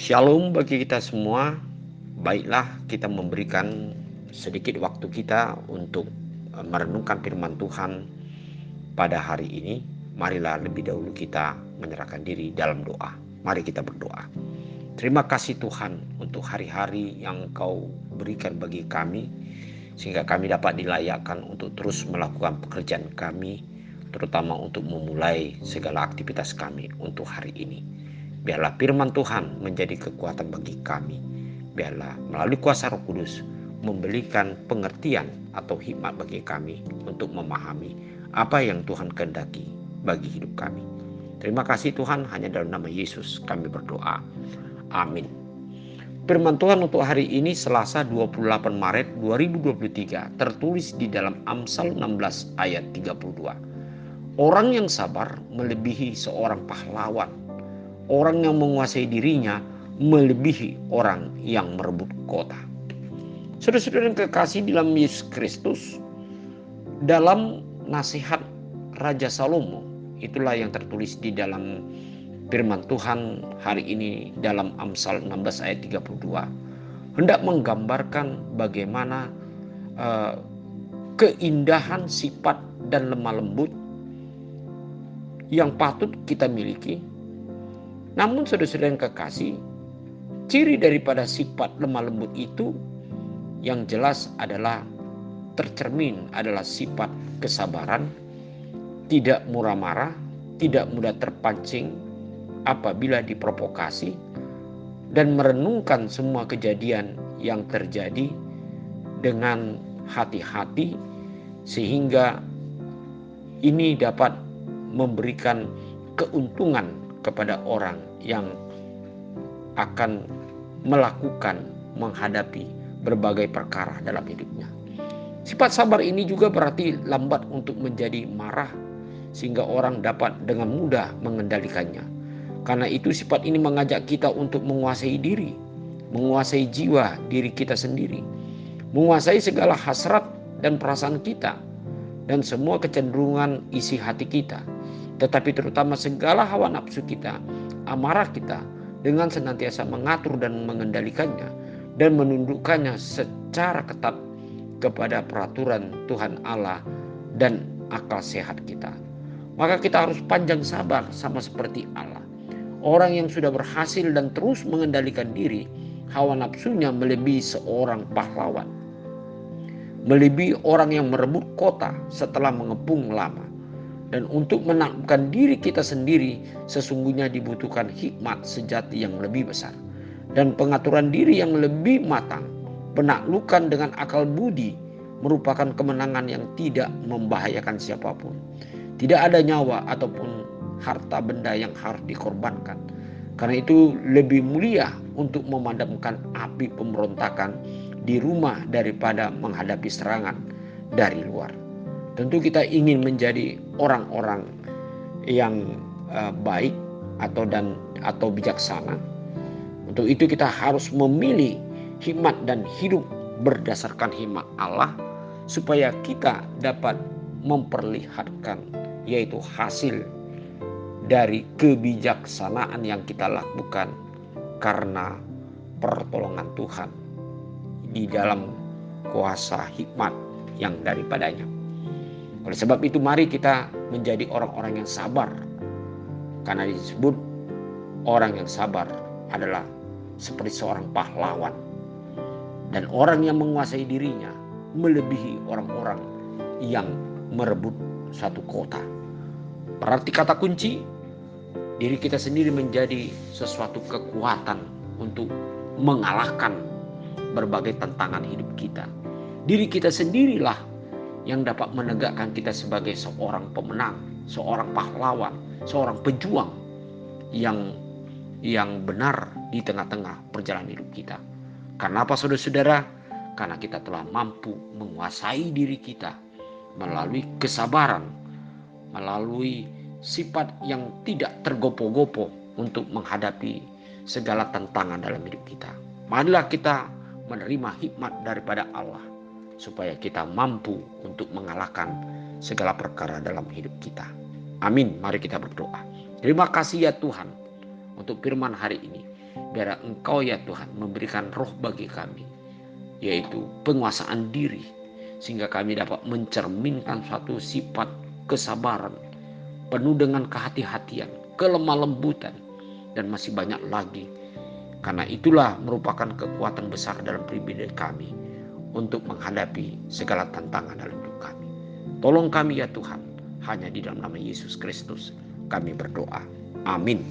Shalom bagi kita semua. Baiklah, kita memberikan sedikit waktu kita untuk merenungkan firman Tuhan pada hari ini. Marilah lebih dahulu kita menyerahkan diri dalam doa. Mari kita berdoa. Terima kasih Tuhan untuk hari-hari yang Engkau berikan bagi kami, sehingga kami dapat dilayakkan untuk terus melakukan pekerjaan kami, terutama untuk memulai segala aktivitas kami untuk hari ini. Biarlah firman Tuhan menjadi kekuatan bagi kami. Biarlah melalui kuasa Roh Kudus memberikan pengertian atau hikmat bagi kami untuk memahami apa yang Tuhan kehendaki bagi hidup kami. Terima kasih Tuhan, hanya dalam nama Yesus kami berdoa. Amin. Firman Tuhan untuk hari ini Selasa 28 Maret 2023 tertulis di dalam Amsal 16 ayat 32. Orang yang sabar melebihi seorang pahlawan. Orang yang menguasai dirinya melebihi orang yang merebut kota. Saudara-saudara yang kekasih dalam Yesus Kristus, dalam nasihat Raja Salomo, itulah yang tertulis di dalam firman Tuhan hari ini dalam Amsal 16 ayat 32, hendak menggambarkan bagaimana keindahan sifat dan lemah lembut yang patut kita miliki. Namun saudara-saudara yang kekasih, ciri daripada sifat lemah lembut itu yang jelas adalah tercermin adalah sifat kesabaran, tidak murah marah, tidak mudah terpancing apabila diprovokasi, dan merenungkan semua kejadian yang terjadi dengan hati-hati, sehingga ini dapat memberikan keuntungan kepada orang yang akan menghadapi berbagai perkara dalam hidupnya. Sifat sabar ini juga berarti lambat untuk menjadi marah, sehingga orang dapat dengan mudah mengendalikannya. Karena itu sifat ini mengajak kita untuk menguasai diri, menguasai jiwa diri kita sendiri, menguasai segala hasrat dan perasaan kita, dan semua kecenderungan isi hati kita. Tetapi terutama segala hawa nafsu kita, amarah kita, dengan senantiasa mengatur dan mengendalikannya dan menundukkannya secara ketat kepada peraturan Tuhan Allah dan akal sehat kita. Maka kita harus panjang sabar sama seperti Allah. Orang yang sudah berhasil dan terus mengendalikan diri, hawa nafsunya melebihi seorang pahlawan, melebihi orang yang merebut kota setelah mengepung lama. Dan untuk menaklukkan diri kita sendiri sesungguhnya dibutuhkan hikmat sejati yang lebih besar dan pengaturan diri yang lebih matang. Penaklukan dengan akal budi merupakan kemenangan yang tidak membahayakan siapapun. Tidak ada nyawa ataupun harta benda yang harus dikorbankan. Karena itu lebih mulia untuk memadamkan api pemberontakan di rumah daripada menghadapi serangan dari luar. Tentu kita ingin menjadi orang-orang yang baik atau bijaksana. Untuk itu kita harus memilih hikmat dan hidup berdasarkan hikmat Allah, supaya kita dapat memperlihatkan yaitu hasil dari kebijaksanaan yang kita lakukan karena pertolongan Tuhan di dalam kuasa hikmat yang daripadanya. Oleh sebab itu mari kita menjadi orang-orang yang sabar. Karena disebut orang yang sabar adalah seperti seorang pahlawan. Dan orang yang menguasai dirinya melebihi orang-orang yang merebut satu kota. Berarti kata kunci, diri kita sendiri menjadi sesuatu kekuatan untuk mengalahkan berbagai tantangan hidup kita. Diri kita sendirilah yang dapat menegakkan kita sebagai seorang pemenang, seorang pahlawan, seorang pejuang yang benar di tengah-tengah perjalanan hidup kita. Karena apa saudara-saudara? Karena kita telah mampu menguasai diri kita melalui kesabaran, melalui sifat yang tidak tergopoh-gopoh untuk menghadapi segala tantangan dalam hidup kita. Marilah kita menerima hikmat daripada Allah supaya kita mampu untuk mengalahkan segala perkara dalam hidup kita. Amin. Mari kita berdoa. Terima kasih ya Tuhan untuk firman hari ini. Biar Engkau ya Tuhan memberikan roh bagi kami, yaitu penguasaan diri, sehingga kami dapat mencerminkan suatu sifat kesabaran, penuh dengan kehati-hatian, kelemah lembutan, dan masih banyak lagi. Karena itulah merupakan kekuatan besar dalam pribadi kami untuk menghadapi segala tantangan dalam hidup kami. Tolong kami ya Tuhan, hanya di dalam nama Yesus Kristus kami berdoa. Amin.